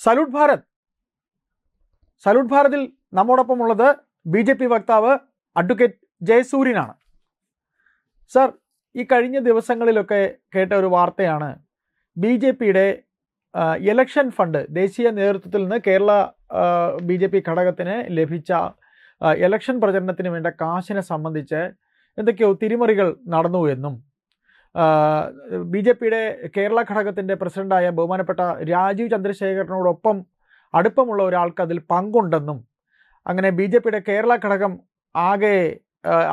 Salute Bharat. Salute ഭാരതിൽ നമ്മോടൊപ്പമുള്ളത് BJP വക്താവ് advocate ജയസൂര്യനാണ്. Sir, ഈ കഴിഞ്ഞ ദിവസങ്ങളിലൊക്കെ കേട്ട ഒരു വാർത്തയാണ് BJPയുടെ ഇലക്ഷൻ ഫണ്ട്, ദേശീയ നേതൃത്വത്തിൽ നിന്ന് കേരള BJP ഘടകത്തിന് ലഭിച്ച ഇലക്ഷൻ പ്രചരണത്തിന് വേണ്ട കാശിനെ സംബന്ധിച്ച് എന്തൊക്കെയോ തിരിമറികൾ നടന്നു എന്നും BJPയുടെ കേരള ഘടകത്തിൻ്റെ പ്രസിഡന്റായ ബഹുമാനപ്പെട്ട രാജീവ് ചന്ദ്രശേഖരനോടൊപ്പം അടുപ്പമുള്ള ഒരാൾക്ക് അതിൽ പങ്കുണ്ടെന്നും, അങ്ങനെ BJPയുടെ കേരള ഘടകം ആകെ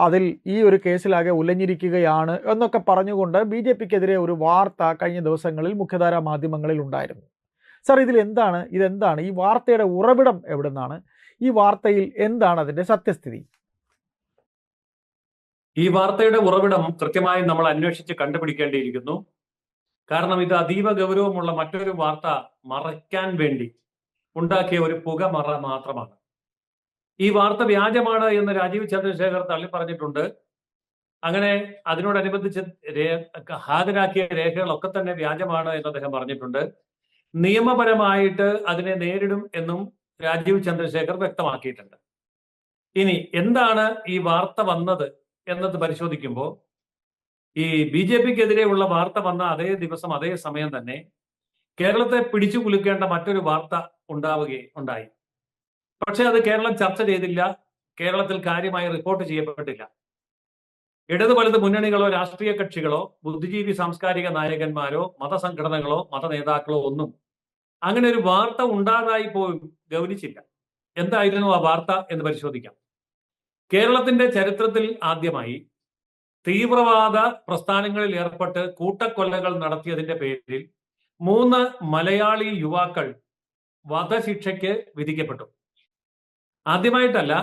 അതിൽ ഈ ഒരു കേസിലാകെ ഉലഞ്ഞിരിക്കുകയാണ് എന്നൊക്കെ പറഞ്ഞുകൊണ്ട് BJPക്കെതിരെ ഒരു വാർത്ത കഴിഞ്ഞ ദിവസങ്ങളിൽ മുഖ്യധാരാ മാധ്യമങ്ങളിൽ ഉണ്ടായിരുന്നു. സർ, ഇതെന്താണ് ഈ വാർത്തയുടെ ഉറവിടം എവിടുന്നാണ്? ഈ വാർത്തയിൽ എന്താണ് അതിൻ്റെ സത്യസ്ഥിതി? ഈ വാർത്തയുടെ ഉറവിടം കൃത്യമായി നമ്മൾ അന്വേഷിച്ച് കണ്ടുപിടിക്കേണ്ടിയിരിക്കുന്നു. കാരണം ഇത് അതീവ ഗൗരവമുള്ള മറ്റൊരു വാർത്ത മറയ്ക്കാൻ വേണ്ടി ഉണ്ടാക്കിയ ഒരു പുകമറ മാത്രമാണ്. ഈ വാർത്ത വ്യാജമാണ് എന്ന് രാജീവ് ചന്ദ്രശേഖർ തള്ളി പറഞ്ഞിട്ടുണ്ട്. അങ്ങനെ അതിനോടനുബന്ധിച്ച് ഹാജരാക്കിയ രേഖകളൊക്കെ തന്നെ വ്യാജമാണ് എന്ന് അദ്ദേഹം പറഞ്ഞിട്ടുണ്ട്. നിയമപരമായിട്ട് അതിനെ നേരിടും എന്നും രാജീവ് ചന്ദ്രശേഖർ വ്യക്തമാക്കിയിട്ടുണ്ട്. ഇനി എന്താണ് ഈ വാർത്ത വന്നത് എന്നത് പരിശോധിക്കുമ്പോൾ, ഈ BJPക്കെതിരെയുള്ള വാർത്ത വന്ന അതേ ദിവസം അതേ സമയം തന്നെ കേരളത്തെ പിടിച്ചു കുലുക്കേണ്ട മറ്റൊരു വാർത്ത ഉണ്ടായി. പക്ഷെ അത് കേരളം ചർച്ച ചെയ്തില്ല, കേരളത്തിൽ കാര്യമായി റിപ്പോർട്ട് ചെയ്യപ്പെട്ടില്ല. ഇടതു വലത് മുന്നണികളോ രാഷ്ട്രീയ കക്ഷികളോ ബുദ്ധിജീവി സാംസ്കാരിക നായകന്മാരോ മതസംഘടനകളോ മതനേതാക്കളോ ഒന്നും അങ്ങനെ ഒരു വാർത്ത ഉണ്ടാകായി പോലും ഗൗനിച്ചില്ല. എന്തായിരുന്നു ആ വാർത്ത എന്ന് പരിശോധിക്കാം. കേരളത്തിന്റെ ചരിത്രത്തിൽ ആദ്യമായി തീവ്രവാദ പ്രസ്ഥാനങ്ങളിൽ ഏർപ്പെട്ട് കൂട്ടക്കൊലകൾ നടത്തിയതിന്റെ പേരിൽ 3 മലയാളി യുവാക്കൾ വധശിക്ഷയ്ക്ക് വിധിക്കപ്പെട്ടു. ആദ്യമായിട്ടല്ല,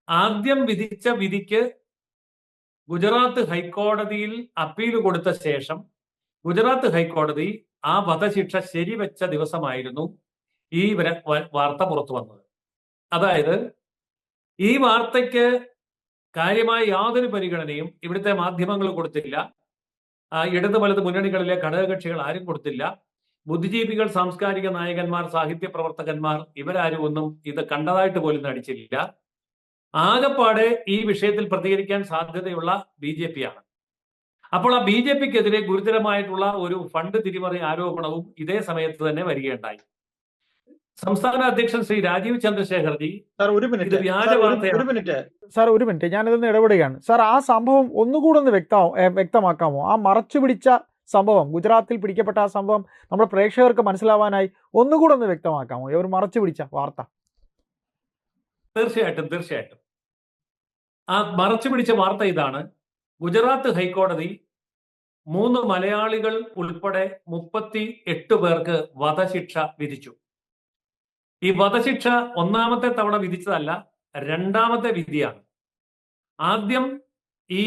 ആദ്യം വിധിച്ച വിധിക്ക് ഗുജറാത്ത് ഹൈക്കോടതിയിൽ അപ്പീൽ കൊടുത്ത ശേഷം ഗുജറാത്ത് ഹൈക്കോടതി ആ വധശിക്ഷ ശരിവെച്ച ദിവസമായിരുന്നു ഈ വാർത്ത പുറത്തു വന്നത്. അതായത് ഈ വാർത്തയ്ക്ക് കാര്യമായി യാതൊരു പരിഗണനയും ഇവിടുത്തെ മാധ്യമങ്ങൾ കൊടുത്തില്ല, ഇടത് വലത് മുന്നണികളിലെ ഘടകകക്ഷികൾ ആരും കൊടുത്തില്ല. ബുദ്ധിജീവികൾ, സാംസ്കാരിക നായകന്മാർ, സാഹിത്യ പ്രവർത്തകന്മാർ ഇവരാരും ഒന്നും ഇത് കണ്ടതായിട്ട് പോലും നടിച്ചില്ല. ആകെപ്പാടെ ഈ വിഷയത്തിൽ പ്രതികരിക്കാൻ സാധ്യതയുള്ള BJP ആണ്. അപ്പോൾ ആ BJPക്കെതിരെ ഗുരുതരമായിട്ടുള്ള ഒരു ഫണ്ട് തിരിമറി ആരോപണവും ഇതേ സമയത്ത് തന്നെ വരികയുണ്ടായി. സംസ്ഥാന അധ്യക്ഷൻ ശ്രീ രാജീവ് ചന്ദ്രശേഖർജി, ഒരു മിനിറ്റ് ഞാനിതൊന്ന് ഇടപെടുകയാണ്. സാർ, ആ സംഭവം ഒന്നുകൂടെ ഒന്ന് വ്യക്തമാക്കാമോ? ആ മറച്ചു പിടിച്ച സംഭവം, ഗുജറാത്തിൽ പിടിക്കപ്പെട്ട ആ സംഭവം നമ്മുടെ പ്രേക്ഷകർക്ക് മനസ്സിലാവാനായി ഒന്നുകൂടെ ഒന്ന് വ്യക്തമാക്കാമോ? ഇവർ മറച്ചു പിടിച്ച വാർത്ത. തീർച്ചയായിട്ടും ആ മറച്ചു പിടിച്ച വാർത്ത ഇതാണ്. ഗുജറാത്ത് ഹൈക്കോടതി 3 മലയാളികൾ ഉൾപ്പെടെ 38 പേർക്ക് വധശിക്ഷ വിധിച്ചു. ഈ വധശിക്ഷ ഒന്നാമത്തെ തവണ വിധിച്ചതല്ല, 2ാമത്തെ വിധിയാണ്. ആദ്യം ഈ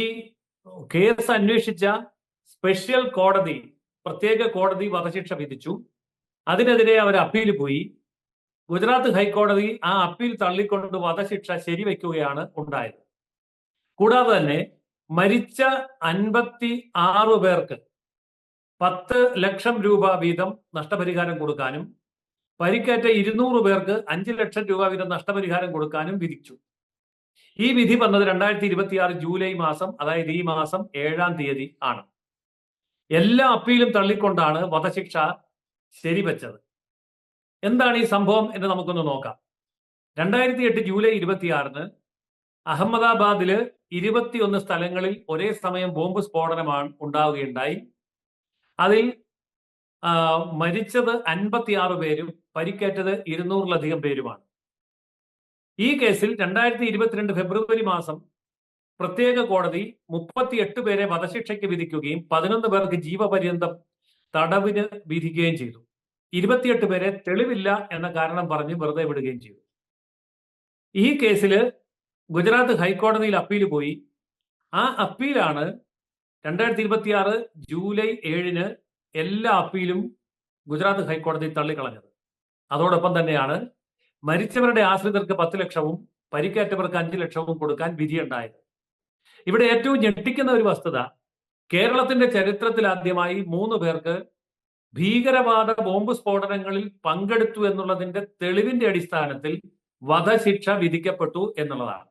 കേസ് അന്വേഷിച്ച സ്പെഷ്യൽ കോടതി, പ്രത്യേക കോടതി വധശിക്ഷ വിധിച്ചു. അതിനെതിരെ അവർ അപ്പീൽ പോയി. ഗുജറാത്ത് ഹൈക്കോടതി ആ അപ്പീൽ തള്ളിക്കൊണ്ട് വധശിക്ഷ ശരിവെക്കുകയാണ് ഉണ്ടായത്. കൂടാതെ തന്നെ മരിച്ച 56 പേർക്ക് 10 ലക്ഷം രൂപ വീതം നഷ്ടപരിഹാരം കൊടുക്കാനും പരിക്കേറ്റ 200 പേർക്ക് 5 ലക്ഷം രൂപ വീതം നഷ്ടപരിഹാരം കൊടുക്കാനും വിധിച്ചു. ഈ വിധി വന്നത് 2026 ജൂലൈ മാസം, അതായത് ഈ മാസം 7-ാം തീയതി ആണ്. എല്ലാ അപ്പീലും തള്ളിക്കൊണ്ടാണ് വധശിക്ഷ ശരിവെച്ചത്. എന്താണ് ഈ സംഭവം എന്ന് നമുക്കൊന്ന് നോക്കാം. 2008 ജൂലൈ 26-ന് അഹമ്മദാബാദില് 21 സ്ഥലങ്ങളിൽ ഒരേ സമയം ബോംബ് സ്ഫോടനമാണ് ഉണ്ടാവുകയുണ്ടായി. അതിൽ മരിച്ചത് 56 പേരും പരിക്കേറ്റത് 200-ലധികം പേരുമാണ്. ഈ കേസിൽ 2022 ഫെബ്രുവരി മാസം പ്രത്യേക കോടതി 38 പേരെ വധശിക്ഷയ്ക്ക് വിധിക്കുകയും 11 പേർക്ക് ജീവപര്യന്തം തടവിന് വിധിക്കുകയും ചെയ്തു. 28 പേരെ തെളിവില്ല എന്ന കാരണം പറഞ്ഞ് വെറുതെ വിടുകയും ചെയ്തു. ഈ കേസില് ഗുജറാത്ത് ഹൈക്കോടതിയിൽ അപ്പീൽ പോയി. ആ അപ്പീലാണ് 2026 ജൂലൈ 7-ന് എല്ലാ അപ്പീലും ഗുജറാത്ത് ഹൈക്കോടതി തള്ളിക്കളഞ്ഞത്. അതോടൊപ്പം തന്നെയാണ് മരിച്ചവരുടെ ആശ്രിതർക്ക് 10 ലക്ഷവും പരിക്കേറ്റവർക്ക് 5 ലക്ഷവും കൊടുക്കാൻ വിധിയുണ്ടായത്. ഇവിടെ ഏറ്റവും ഞെട്ടിക്കുന്ന ഒരു വസ്തുത, കേരളത്തിന്റെ ചരിത്രത്തിൽ ആദ്യമായി 3 പേർക്ക് ഭീകരവാദ ബോംബ് സ്ഫോടനങ്ങളിൽ പങ്കെടുത്തു എന്നുള്ളതിന്റെ തെളിവിന്റെ അടിസ്ഥാനത്തിൽ വധശിക്ഷ വിധിക്കപ്പെട്ടു എന്നുള്ളതാണ്.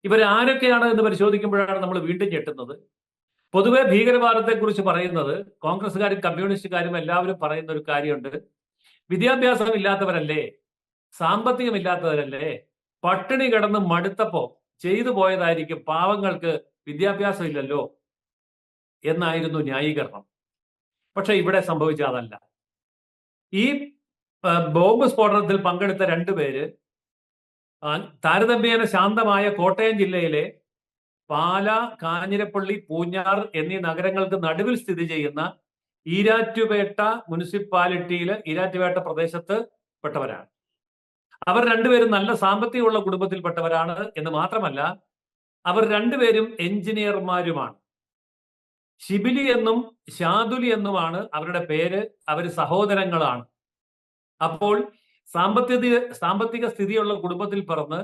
ഇവരാരൊക്കെയാണ് എന്ന് പരിശോധിക്കുമ്പോഴാണ് നമ്മൾ വീണ്ടും ഞെട്ടുന്നത്. പൊതുവെ ഭീകരവാദത്തെക്കുറിച്ച് പറയുന്നത് കോൺഗ്രസ്സുകാരും കമ്മ്യൂണിസ്റ്റുകാരും എല്ലാവരും പറയുന്ന ഒരു കാര്യമുണ്ട്. വിദ്യാഭ്യാസം ഇല്ലാത്തവരല്ലേ, സാമ്പത്തികമില്ലാത്തവരല്ലേ, പട്ടിണി കിടന്ന് മടുത്തപ്പോ ചെയ്തു പോയതായിരിക്കും, പാവങ്ങൾക്ക് വിദ്യാഭ്യാസം ഇല്ലല്ലോ എന്നായിരുന്നു ന്യായീകരണം. പക്ഷെ ഇവിടെ സംഭവിച്ച അതല്ല. ഈ ബോംബ് സ്ഫോടനത്തിൽ പങ്കെടുത്ത രണ്ടുപേര് താരതമ്യേന ശാന്തമായ കോട്ടയം ജില്ലയിലെ പാല, കാഞ്ഞിരപ്പള്ളി, പൂഞ്ഞാർ എന്നീ നഗരങ്ങൾക്ക് നടുവിൽ സ്ഥിതി ചെയ്യുന്ന ഈരാറ്റുപേട്ട മുനിസിപ്പാലിറ്റിയിലെ ഈരാറ്റുപേട്ട പ്രദേശത്ത് പെട്ടവരാണ്. അവർ രണ്ടുപേരും നല്ല സാമ്പത്തികമുള്ള കുടുംബത്തിൽപ്പെട്ടവരാണ് എന്ന് മാത്രമല്ല, അവർ രണ്ടുപേരും എഞ്ചിനീയർമാരുമാണ്. ഷിബിലി എന്നും ഷാദുലി എന്നുമാണ് അവരുടെ പേര്. അവർ സഹോദരങ്ങളാണ്. അപ്പോൾ സാമ്പത്തിക സ്ഥിതിയുള്ള കുടുംബത്തിൽ പിറന്ന്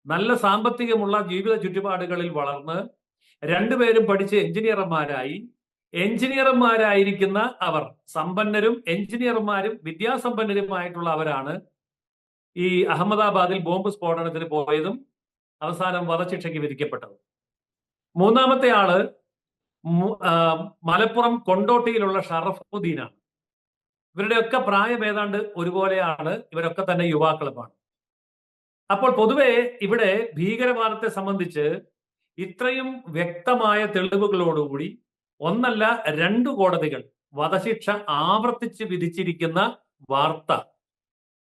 നല്ല സാമ്പത്തികമുള്ള ജീവിത ചുറ്റുപാടുകളിൽ വളർന്ന് രണ്ടുപേരും പഠിച്ച് എഞ്ചിനീയർമാരായിരിക്കുന്ന അവർ സമ്പന്നരും എഞ്ചിനീയർമാരും വിദ്യാസമ്പന്നരുമായിട്ടുള്ള അവരാണ് ഈ അഹമ്മദാബാദിൽ ബോംബ് സ്ഫോടനത്തിന് പോയതും അവസാനം വധശിക്ഷയ്ക്ക് വിധിക്കപ്പെട്ടത്. മൂന്നാമത്തെ ആള് മലപ്പുറം കൊണ്ടോട്ടിയിലുള്ള ഷറഫുദ്ദീനാണ്. ഇവരുടെയൊക്കെ പ്രായം ഏതാണ്ട് ഒരുപോലെയാണ്. ഇവരൊക്കെ തന്നെ യുവാക്കളുമാണ്. അപ്പോൾ പൊതുവെ ഇവിടെ ഭീകരവാദത്തെ സംബന്ധിച്ച് ഇത്രയും വ്യക്തമായ തെളിവുകളോടുകൂടി ഒന്നല്ല രണ്ടു കോടതികൾ വധശിക്ഷ ആവർത്തിച്ച് വിധിച്ചിരിക്കുന്ന വാർത്ത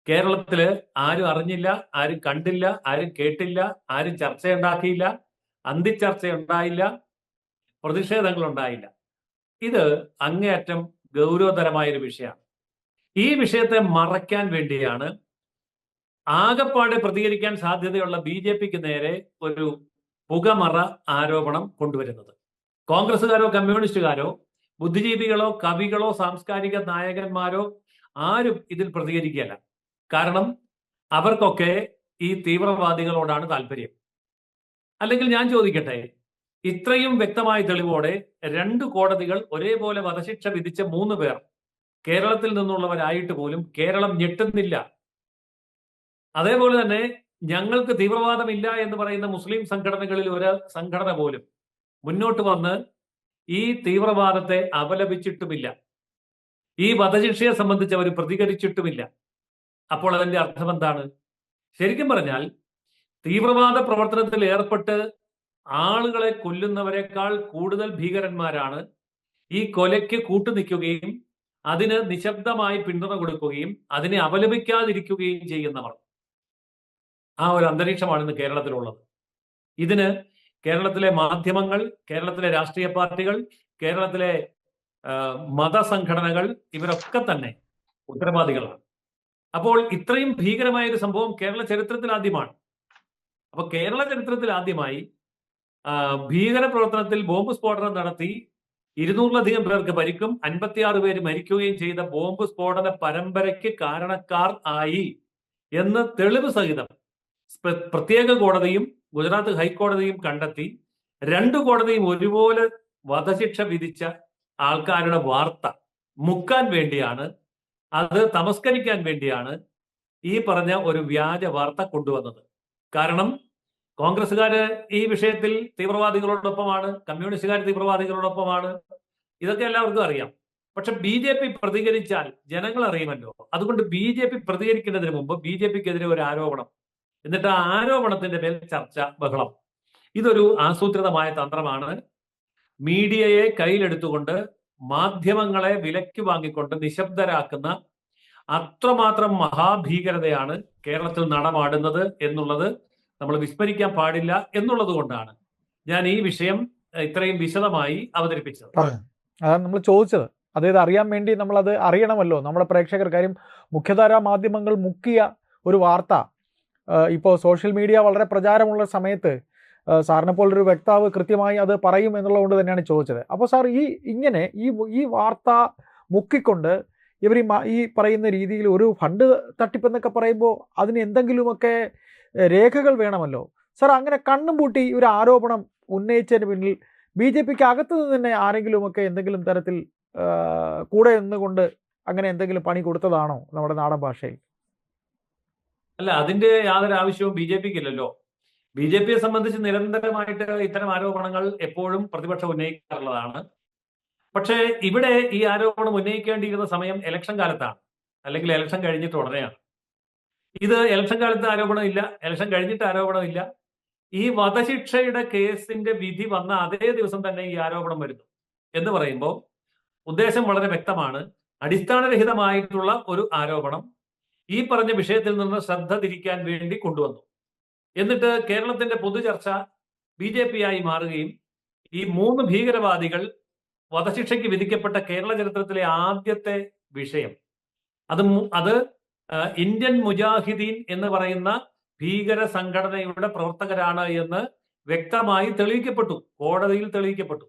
കേരളത്തില് ആരും അറിഞ്ഞില്ല, ആരും കണ്ടില്ല, ആരും കേട്ടില്ല, ആരും ചർച്ചയുണ്ടാക്കിയില്ല, അന്തിച്ചർച്ചയുണ്ടായില്ല, പ്രതിഷേധങ്ങൾ ഉണ്ടായില്ല. ഇത് അങ്ങേയറ്റം ഗൗരവതരമായൊരു വിഷയമാണ്. ഈ വിഷയത്തെ മറയ്ക്കാൻ വേണ്ടിയാണ് ആകപ്പാടെ പ്രതികരിക്കാൻ സാധ്യതയുള്ള BJPക്ക് നേരെ ഒരു പുകമറ ആരോപണം കൊണ്ടുവരുന്നത്. കോൺഗ്രസ്സുകാരോ കമ്മ്യൂണിസ്റ്റുകാരോ ബുദ്ധിജീവികളോ കവികളോ സാംസ്കാരിക നായകന്മാരോ ആരും ഇതിൽ പ്രതികരിക്കുകയല്ല. കാരണം അവർക്കൊക്കെ ഈ തീവ്രവാദികളോടാണ് താല്പര്യം. അല്ലെങ്കിൽ ഞാൻ ചോദിക്കട്ടെ, ഇത്രയും വ്യക്തമായ തെളിവോടെ രണ്ടു കോടതികൾ ഒരേപോലെ വധശിക്ഷ വിധിച്ച 3 പേർ കേരളത്തിൽ നിന്നുള്ളവരായിട്ട് പോലും കേരളം ഞെട്ടുന്നില്ല. അതേപോലെ തന്നെ ഞങ്ങൾക്ക് തീവ്രവാദമില്ല എന്ന് പറയുന്ന മുസ്ലിം സംഘടനകളിൽ ഒരു സംഘടന പോലും മുന്നോട്ട് വന്ന് ഈ തീവ്രവാദത്തെ അപലപിച്ചിട്ടുമില്ല. ഈ വധശിക്ഷയെ സംബന്ധിച്ച് അവർ പ്രതികരിച്ചിട്ടുമില്ല. അപ്പോൾ അതിന്റെ അർത്ഥം എന്താണ്? ശരിക്കും പറഞ്ഞാൽ തീവ്രവാദ പ്രവർത്തനത്തിൽ ഏർപ്പെട്ട് ആളുകളെ കൊല്ലുന്നവരെക്കാൾ കൂടുതൽ ഭീകരന്മാരാണ് ഈ കൊലയ്ക്ക് കൂട്ടുനിൽക്കുകയും അതിന് നിശബ്ദമായി പിന്തുണ കൊടുക്കുകയും അതിനെ അപലപിക്കാതിരിക്കുകയും ചെയ്യുന്നവർ. ആ ഒരു അന്തരീക്ഷമാണ് ഇന്ന് കേരളത്തിലുള്ളത്. ഇതിന് കേരളത്തിലെ മാധ്യമങ്ങൾ, കേരളത്തിലെ രാഷ്ട്രീയ പാർട്ടികൾ, കേരളത്തിലെ മതസംഘടനകൾ ഇവരൊക്കെ തന്നെ ഉത്തരവാദികളാണ്. അപ്പോൾ ഇത്രയും ഭീകരമായ ഒരു സംഭവം കേരള ചരിത്രത്തിൽ ആദ്യമാണ്. അപ്പൊ കേരള ചരിത്രത്തിൽ ആദ്യമായി ഭീകര പ്രവർത്തനത്തിൽ ബോംബ് സ്ഫോടനം നടത്തി 200-ലധികം പേർക്ക് പരിക്കും 56 പേര് മരിക്കുകയും ചെയ്ത ബോംബ് സ്ഫോടന പരമ്പരയ്ക്ക് കാരണക്കാർ ആയി എന്ന് തെളിവ് സഹിതം പ്രത്യേക കോടതിയും ഗുജറാത്ത് ഹൈക്കോടതിയും കണ്ടെത്തി. 2 കോടതിയും ഒരുപോലെ വധശിക്ഷ വിധിച്ച ആൾക്കാരുടെ വാർത്ത മുക്കാൻ വേണ്ടിയാണ്, അത് തമസ്കരിക്കാൻ വേണ്ടിയാണ് ഈ പറഞ്ഞ ഒരു വ്യാജ വാർത്ത കൊണ്ടുവന്നത്. കാരണം കോൺഗ്രസ്സുകാര് ഈ വിഷയത്തിൽ തീവ്രവാദികളോടൊപ്പമാണ്, കമ്മ്യൂണിസ്റ്റുകാർ തീവ്രവാദികളോടൊപ്പമാണ്. ഇതൊക്കെ എല്ലാവർക്കും അറിയാം. പക്ഷെ BJP പ്രതികരിച്ചാൽ ജനങ്ങൾ അറിയുമല്ലോ. അതുകൊണ്ട് BJP പ്രതികരിക്കുന്നതിന് മുമ്പ് BJPക്കെതിരെ ഒരു ആരോപണം, എന്നിട്ട് ആ ആരോപണത്തിന്റെ മേൽ ചർച്ച, ബഹളം. ഇതൊരു ആസൂത്രിതമായ തന്ത്രമാണ്. മീഡിയയെ കയ്യിലെടുത്തുകൊണ്ട് മാധ്യമങ്ങളെ വിലയ്ക്ക് വാങ്ങിക്കൊണ്ട് നിശബ്ദരാക്കുന്ന അത്രമാത്രം മഹാഭീകരതയാണ് കേരളത്തിൽ നടമാടുന്നത് എന്നുള്ളത് നമ്മൾ വിസ്മരിക്കാൻ പാടില്ല എന്നുള്ളത് കൊണ്ടാണ് ഞാൻ ഈ വിഷയം ഇത്രയും വിശദമായി അവതരിപ്പിച്ചത്. അതാണ് നമ്മൾ ചോദിച്ചത്. അതായത് അറിയാൻ വേണ്ടി നമ്മളത് അറിയണമല്ലോ നമ്മുടെ പ്രേക്ഷകർ. കാര്യം മുഖ്യധാരാ മാധ്യമങ്ങൾ മുക്കിയ ഒരു വാർത്ത ഇപ്പോൾ സോഷ്യൽ മീഡിയ വളരെ പ്രചാരമുള്ള സമയത്ത് സാറിനെ പോലൊരു വക്താവ് കൃത്യമായി അത് പറയും എന്നുള്ളത് തന്നെയാണ് ചോദിച്ചത്. അപ്പോൾ സാർ ഇങ്ങനെ ഈ വാർത്ത മുക്കിക്കൊണ്ട് ഇവർ ഈ പറയുന്ന രീതിയിൽ ഒരു ഫണ്ട് തട്ടിപ്പെന്നൊക്കെ പറയുമ്പോൾ അതിന് എന്തെങ്കിലുമൊക്കെ രേഖകൾ വേണമല്ലോ സാർ. അങ്ങനെ കണ്ണും പൂട്ടി ഒരു ആരോപണം ഉന്നയിച്ചതിന് പിന്നിൽ BJPക്ക് അകത്തു നിന്ന് തന്നെ ആരെങ്കിലുമൊക്കെ എന്തെങ്കിലും തരത്തിൽ കൂടെ നിന്നുകൊണ്ട് അങ്ങനെ എന്തെങ്കിലും പണി കൊടുത്തതാണോ നമ്മുടെ നാടൻ ഭാഷയിൽ? അല്ല, അതിന്റെ യാതൊരു ആവശ്യവും ബി ജെ പിക്ക് ഇല്ലല്ലോ. ബി ജെ പിയെ സംബന്ധിച്ച് നിരന്തരമായിട്ട് ഇത്തരം ആരോപണങ്ങൾ എപ്പോഴും പ്രതിപക്ഷം ഉന്നയിക്കാറുള്ളതാണ്. പക്ഷേ ഇവിടെ ഈ ആരോപണം ഉന്നയിക്കേണ്ടിയിരുന്ന സമയം ഇലക്ഷൻ കാലത്താണ്, അല്ലെങ്കിൽ ഇലക്ഷൻ കഴിഞ്ഞിട്ട് ഉടനെയാണ്. ഇത് ഇലക്ഷൻ കാലത്ത് ആരോപണമില്ല, ഇലക്ഷൻ കഴിഞ്ഞിട്ട് ആരോപണമില്ല. ഈ വധശിക്ഷയുടെ കേസിന്റെ വിധി വന്ന അതേ ദിവസം തന്നെ ഈ ആരോപണം വരുന്നു എന്ന് പറയുമ്പോൾ ഉദ്ദേശം വളരെ വ്യക്തമാണ്. അടിസ്ഥാനരഹിതമായിട്ടുള്ള ഒരു ആരോപണം ഈ പറഞ്ഞ വിഷയത്തിൽ നിന്ന് ശ്രദ്ധ തിരിക്കാൻ വേണ്ടി കൊണ്ടുവന്നു. എന്നിട്ട് കേരളത്തിന്റെ പൊതുചർച്ച ബി ജെ പി ആയി മാറുകയും ഈ 3 ഭീകരവാദികൾ വധശിക്ഷയ്ക്ക് വിധിക്കപ്പെട്ട കേരള ചരിത്രത്തിലെ ആദ്യത്തെ വിഷയം അത് ഇന്ത്യൻ മുജാഹിദീൻ എന്ന് പറയുന്ന ഭീകര സംഘടനയുടെ പ്രവർത്തകരാണ് എന്ന് വ്യക്തമായി തെളിയിക്കപ്പെട്ടു, കോടതിയിൽ തെളിയിക്കപ്പെട്ടു.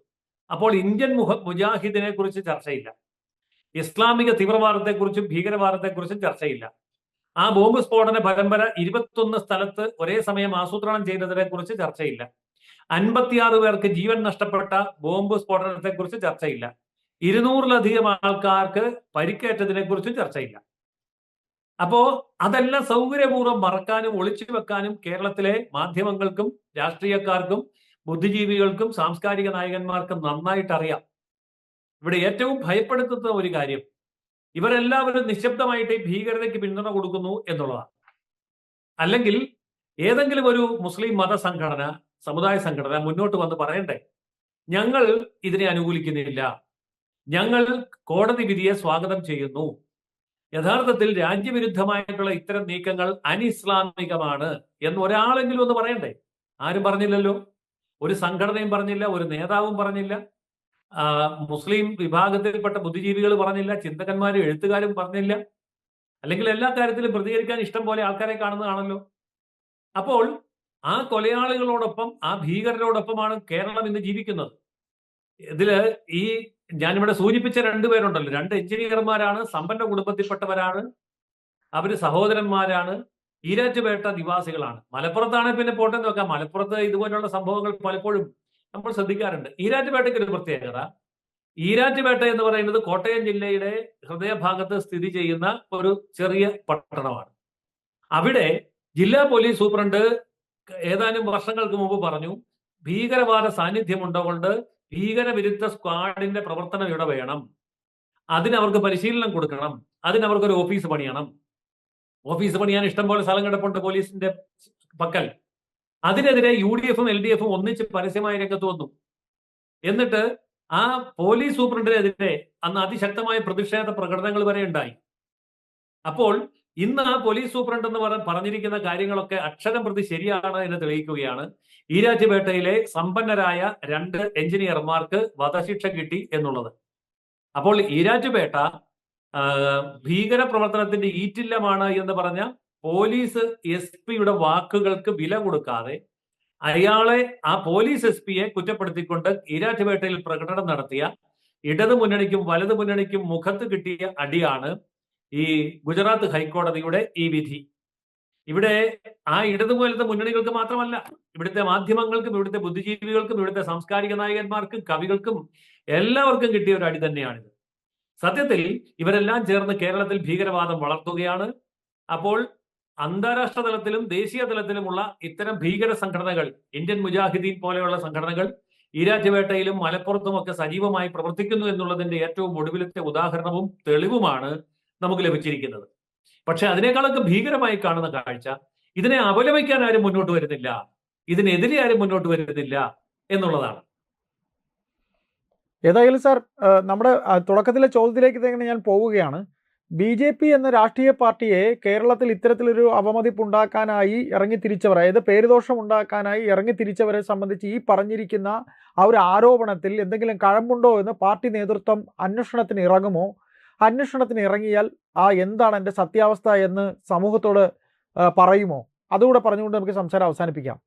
അപ്പോൾ ഇന്ത്യൻ മുജാഹിദിനെ കുറിച്ച് ചർച്ചയില്ല, ഇസ്ലാമിക തീവ്രവാദത്തെക്കുറിച്ചും ഭീകരവാദത്തെക്കുറിച്ചും ചർച്ചയില്ല. ആ ബോംബ് സ്ഫോടന പരമ്പര 21 സ്ഥലത്ത് ഒരേ സമയം ആസൂത്രണം ചെയ്തതിനെ കുറിച്ച് ചർച്ചയില്ല. 56 പേർക്ക് ജീവൻ നഷ്ടപ്പെട്ട ബോംബ് സ്ഫോടനത്തെ കുറിച്ച് ചർച്ചയില്ല. 200-ലധികം ആൾക്കാർക്ക് പരിക്കേറ്റതിനെ കുറിച്ചും ചർച്ചയില്ല. അപ്പോ അതെല്ലാം സൗകര്യപൂർവ്വം മറക്കാനും ഒളിച്ചു വെക്കാനും കേരളത്തിലെ മാധ്യമങ്ങൾക്കും രാഷ്ട്രീയക്കാർക്കും ബുദ്ധിജീവികൾക്കും സാംസ്കാരിക നായകന്മാർക്കും നന്നായിട്ട് അറിയാം. ഇവിടെ ഏറ്റവും ഭയപ്പെടുത്തുന്ന ഒരു കാര്യം ഇവരെല്ലാവരും നിശബ്ദമായിട്ട് ഭീകരതയ്ക്ക് പിന്തുണ കൊടുക്കുന്നു എന്നുള്ളതാണ്. അല്ലെങ്കിൽ ഏതെങ്കിലും ഒരു മുസ്ലിം മതസംഘടന, സമുദായ സംഘടന മുന്നോട്ട് വന്ന് പറയണ്ടേ, ഞങ്ങൾ ഇതിനെ അനുകൂലിക്കുന്നില്ല, ഞങ്ങൾ കോടതി വിധിയെ സ്വാഗതം ചെയ്യുന്നു, യഥാർത്ഥത്തിൽ രാജ്യവിരുദ്ധമായിട്ടുള്ള ഇത്തരം നീക്കങ്ങൾ അനിസ്ലാമികമാണ് എന്ന് ഒരാളെങ്കിലും ഒന്ന് പറയണ്ടേ? ആരും പറഞ്ഞില്ലല്ലോ. ഒരു സംഘടനയും പറഞ്ഞില്ല, ഒരു നേതാവും പറഞ്ഞില്ല, മുസ്ലിം വിഭാഗത്തിൽപ്പെട്ട ബുദ്ധിജീവികൾ പറഞ്ഞില്ല, ചിന്തകന്മാരും എഴുത്തുകാരും പറഞ്ഞില്ല. അല്ലെങ്കിൽ എല്ലാ കാര്യത്തിലും പ്രതികരിക്കാൻ ഇഷ്ടം പോലെ ആൾക്കാരെ കാണുന്നതാണല്ലോ. അപ്പോൾ ആ കൊലയാളികളോടൊപ്പം, ആ ഭീകരരോടൊപ്പമാണ് കേരളം ഇന്ന് ജീവിക്കുന്നത്. ഇതില് ഈ ഞാനിവിടെ സൂചിപ്പിച്ച 2 പേരുണ്ടല്ലോ, 2 എഞ്ചിനീയർമാരാണ്, സമ്പന്ന കുടുംബത്തിൽപ്പെട്ടവരാണ്, അവര് സഹോദരന്മാരാണ്, ഈരാറ്റുപേട്ട നിവാസികളാണ്. മലപ്പുറത്താണെങ്കിൽ പിന്നെ പോട്ടെന്ന് വെക്കാം, മലപ്പുറത്ത് ഇതുപോലുള്ള സംഭവങ്ങൾ പലപ്പോഴും നമ്മൾ ശ്രദ്ധിക്കാറുണ്ട്. ഈരാറ്റുപേട്ടയ്ക്ക് ഒരു പ്രത്യേകത, ഈരാറ്റുപേട്ട എന്ന് പറയുന്നത് കോട്ടയം ജില്ലയുടെ ഹൃദയഭാഗത്ത് സ്ഥിതി ചെയ്യുന്ന ഒരു ചെറിയ പട്ടണമാണ്. അവിടെ ജില്ലാ പോലീസ് സൂപ്രണ്ട് ഏതാനും വർഷങ്ങൾക്ക് മുമ്പ് പറഞ്ഞു, ഭീകരവാദ സാന്നിധ്യമുണ്ടോകൊണ്ട് ഭീകരവിരുദ്ധ സ്ക്വാഡിന്റെ പ്രവർത്തനം ഇവിടെ വേണം, അതിനവർക്ക് പരിശീലനം കൊടുക്കണം, അതിനവർക്കൊരു ഓഫീസ് പണിയണം. ഓഫീസ് പണിയാൻ ഇഷ്ടം പോലെ സ്ഥലം കിടപ്പുണ്ട് പോലീസിന്റെ പക്കൽ. അതിനെതിരെ UDF-ഉം LDF-ഉം ഒന്നിച്ച് പരസ്യമായ രംഗത്ത് വന്നു. എന്നിട്ട് ആ പോലീസ് സൂപ്രണ്ടിനെതിരെ അന്ന് അതിശക്തമായ പ്രതിഷേധ പ്രകടനങ്ങൾ വരെ ഉണ്ടായി. അപ്പോൾ ഇന്ന് ആ പോലീസ് സൂപ്രണ്ട് എന്ന് പറഞ്ഞിരിക്കുന്ന കാര്യങ്ങളൊക്കെ അക്ഷരം പ്രതി ശരിയാണ് എന്ന് തെളിയിക്കുകയാണ്. ഈരാറ്റുപേട്ടയിലെ സമ്പന്നരായ 2 എഞ്ചിനീയർമാർക്ക് വധശിക്ഷ കിട്ടി എന്നുള്ളത്. അപ്പോൾ ഈരാറ്റുപേട്ട ഭീകര പ്രവർത്തനത്തിന്റെ ഈറ്റില്ലമാണ് എന്ന് പറഞ്ഞ പോലീസ് SP-യുടെ വാക്കുകൾക്ക് വില കൊടുക്കാതെ അയാളെ, ആ പോലീസ് SP-യെ കുറ്റപ്പെടുത്തിക്കൊണ്ട് ഈരാറ്റുപേട്ടയിൽ പ്രകടനം നടത്തിയ ഇടതു മുന്നണിക്കും വലതു മുന്നണിക്കും മുഖത്ത് കിട്ടിയ അടിയാണ് ഈ ഗുജറാത്ത് ഹൈക്കോടതിയുടെ ഈ വിധി. ഇവിടെ ആ ഇടതു വലത് മുന്നണികൾക്ക് മാത്രമല്ല, ഇവിടുത്തെ മാധ്യമങ്ങൾക്കും ഇവിടുത്തെ ബുദ്ധിജീവികൾക്കും ഇവിടുത്തെ സാംസ്കാരിക നായകന്മാർക്കും കവികൾക്കും എല്ലാവർക്കും കിട്ടിയ ഒരു അടി തന്നെയാണിത്. സത്യത്തിൽ ഇവരെല്ലാം ചേർന്ന് കേരളത്തിൽ ഭീകരവാദം വളർത്തുകയാണ്. അപ്പോൾ അന്താരാഷ്ട്ര തലത്തിലും ദേശീയ തലത്തിലുമുള്ള ഇത്തരം ഭീകര സംഘടനകൾ, ഇന്ത്യൻ മുജാഹിദീൻ പോലെയുള്ള സംഘടനകൾ ഈരാറ്റുപേട്ടയിലും മലപ്പുറത്തും ഒക്കെ സജീവമായി പ്രവർത്തിക്കുന്നു എന്നുള്ളതിന്റെ ഏറ്റവും ഒടുവിലത്തെ ഉദാഹരണവും തെളിവുമാണ് നമുക്ക് ലഭിച്ചിരിക്കുന്നത്. പക്ഷെ അതിനേക്കാളൊക്കെ ഭീകരമായി കാണുന്ന കാഴ്ച, ഇതിനെ അപലപിക്കാൻ ആരും മുന്നോട്ട് വരുന്നില്ല, ഇതിനെതിരെ ആരും മുന്നോട്ട് വരുന്നില്ല എന്നുള്ളതാണ്. ഏതായാലും സാർ, നമ്മുടെ തുടക്കത്തിലെ ചോദ്യത്തിലേക്ക് തന്നെ ഞാൻ പോവുകയാണ്. BJP എന്ന രാഷ്ട്രീയ പാർട്ടിയെ കേരളത്തിൽ ഇത്തരത്തിലൊരു അവമതിപ്പുണ്ടാക്കാനായി ഇറങ്ങിത്തിരിച്ചവർ, അതായത് പേരുദോഷം ഉണ്ടാക്കാനായി ഇറങ്ങിത്തിരിച്ചവരെ സംബന്ധിച്ച് ഈ പറഞ്ഞിരിക്കുന്ന ആ ഒരു ആരോപണത്തിൽ എന്തെങ്കിലും കഴമ്പുണ്ടോ എന്ന് പാർട്ടി നേതൃത്വം അന്വേഷണത്തിന് ഇറങ്ങുമോ? അന്വേഷണത്തിന് ഇറങ്ങിയാൽ എന്താണ് എൻ്റെ സത്യാവസ്ഥ എന്ന് സമൂഹത്തോട് പറയുമോ? അതുകൂടെ പറഞ്ഞുകൊണ്ട് നമുക്ക് സംസാരം അവസാനിപ്പിക്കാം.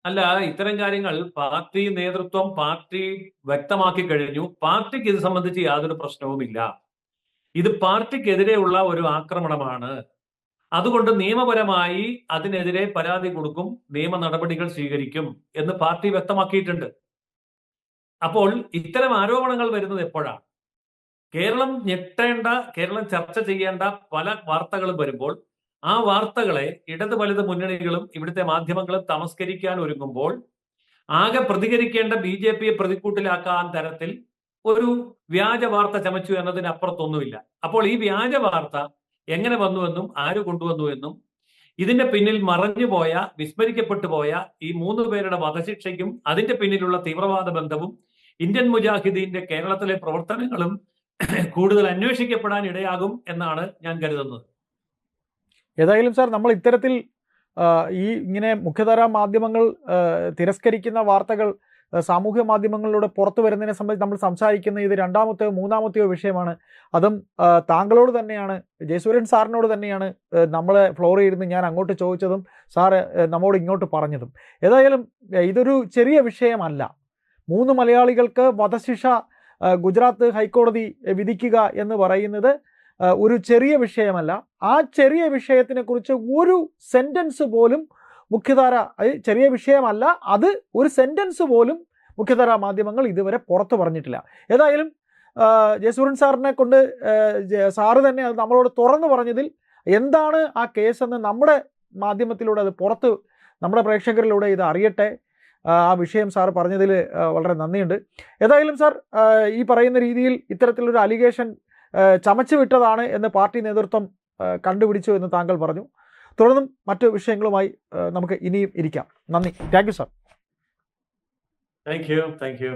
അല്ല, ഇത്തരം കാര്യങ്ങൾ പാർട്ടി നേതൃത്വം വ്യക്തമാക്കി കഴിഞ്ഞു. പാർട്ടിക്ക് ഇത് സംബന്ധിച്ച് യാതൊരു പ്രശ്നവുമില്ല. ഇത് പാർട്ടിക്കെതിരെയുള്ള ഒരു ആക്രമണമാണ്. അതുകൊണ്ട് നിയമപരമായി അതിനെതിരെ പരാതി കൊടുക്കും, നിയമ നടപടികൾ സ്വീകരിക്കും എന്ന് പാർട്ടി വ്യക്തമാക്കിയിട്ടുണ്ട്. അപ്പോൾ ഇത്തരം ആരോപണങ്ങൾ വരുന്നത് എപ്പോഴാണ്? കേരളം ഞെട്ടേണ്ട, കേരളം ചർച്ച ചെയ്യേണ്ട പല വാർത്തകളും വരുമ്പോൾ ആ വാർത്തകളെ ഇടത് വലത് മുന്നണികളും ഇവിടുത്തെ മാധ്യമങ്ങളും തമസ്കരിക്കാൻ ഒരുങ്ങുമ്പോൾ ആകെ പ്രതികരിക്കേണ്ട BJPയെ പ്രതിക്കൂട്ടിലാക്കാൻ തരത്തിൽ ഒരു വ്യാജ വാർത്ത ചമച്ചു എന്നതിനപ്പുറത്തൊന്നുമില്ല. അപ്പോൾ ഈ വ്യാജ വാർത്ത എങ്ങനെ വന്നുവെന്നും ആര് കൊണ്ടുവന്നുവെന്നും ഇതിന്റെ പിന്നിൽ മറഞ്ഞുപോയ, വിസ്മരിക്കപ്പെട്ടു പോയ ഈ 3 പേരുടെ വധശിക്ഷയ്ക്കും അതിന്റെ പിന്നിലുള്ള തീവ്രവാദ ബന്ധവും ഇന്ത്യൻ മുജാഹിദീന്റെ കേരളത്തിലെ പ്രവർത്തനങ്ങളും കൂടുതൽ അന്വേഷിക്കപ്പെടാൻ ഇടയാകും എന്നാണ് ഞാൻ കരുതുന്നത്. ഏതായാലും സാർ, നമ്മൾ ഇത്തരത്തിൽ ഈ ഇങ്ങനെ മുഖ്യധാരാ മാധ്യമങ്ങൾ തിരസ്കരിക്കുന്ന വാർത്തകൾ സാമൂഹ്യ മാധ്യമങ്ങളിലൂടെ പുറത്തു വരുന്നതിനെ സംബന്ധിച്ച് നമ്മൾ സംസാരിക്കുന്ന ഇത് രണ്ടാമത്തെയോ മൂന്നാമത്തെയോ വിഷയമാണ്. അതും താങ്കളോട് തന്നെയാണ്, ജയസൂര്യൻ സാറിനോട് തന്നെയാണ് നമ്മളെ ഫ്ലോറിൽ ഇരുന്ന് ഞാൻ അങ്ങോട്ട് ചോദിച്ചതും സാറ് നമ്മോട് ഇങ്ങോട്ട് പറഞ്ഞതും. ഏതായാലും ഇതൊരു ചെറിയ വിഷയമല്ല. 3 മലയാളികൾക്ക് വധശിക്ഷ ഗുജറാത്ത് ഹൈക്കോടതി വിധിക്കുക എന്ന് പറയുന്നത് ഒരു ചെറിയ വിഷയമല്ല. ആ ചെറിയ വിഷയത്തിനെ കുറിച്ച് ഒരു സെന്റൻസ് പോലും മുഖ്യധാര, ചെറിയ വിഷയമല്ല, അത് ഒരു സെന്റൻസ് പോലും മുഖ്യധാരാ മാധ്യമങ്ങൾ ഇതുവരെ പുറത്തു പറഞ്ഞിട്ടില്ല. ഏതായാലും ജയസൂര്യൻ സാറിനെ കൊണ്ട് സാറ് തന്നെ അത് നമ്മളോട് തുറന്നു പറഞ്ഞതിൽ എന്താണ് ആ കേസെന്ന് നമ്മുടെ മാധ്യമത്തിലൂടെ അത് പുറത്ത് നമ്മുടെ പ്രേക്ഷകരിലൂടെ ഇത് അറിയട്ടെ. ആ വിഷയം സാർ പറഞ്ഞതിൽ വളരെ നന്ദിയുണ്ട്. ഏതായാലും സാർ, ഈ പറയുന്ന രീതിയിൽ ഇത്തരത്തിലൊരു അലിഗേഷൻ ചമച്ചു വിട്ടതാണ് എന്ന് പാർട്ടി നേതൃത്വം കണ്ടുപിടിച്ചു എന്ന് താങ്കൾ പറഞ്ഞു. തുടർന്നും മറ്റു വിഷയങ്ങളുമായി നമുക്ക് ഇനിയും ഇരിക്കാം. നന്ദി. Thank you sir. Thank you.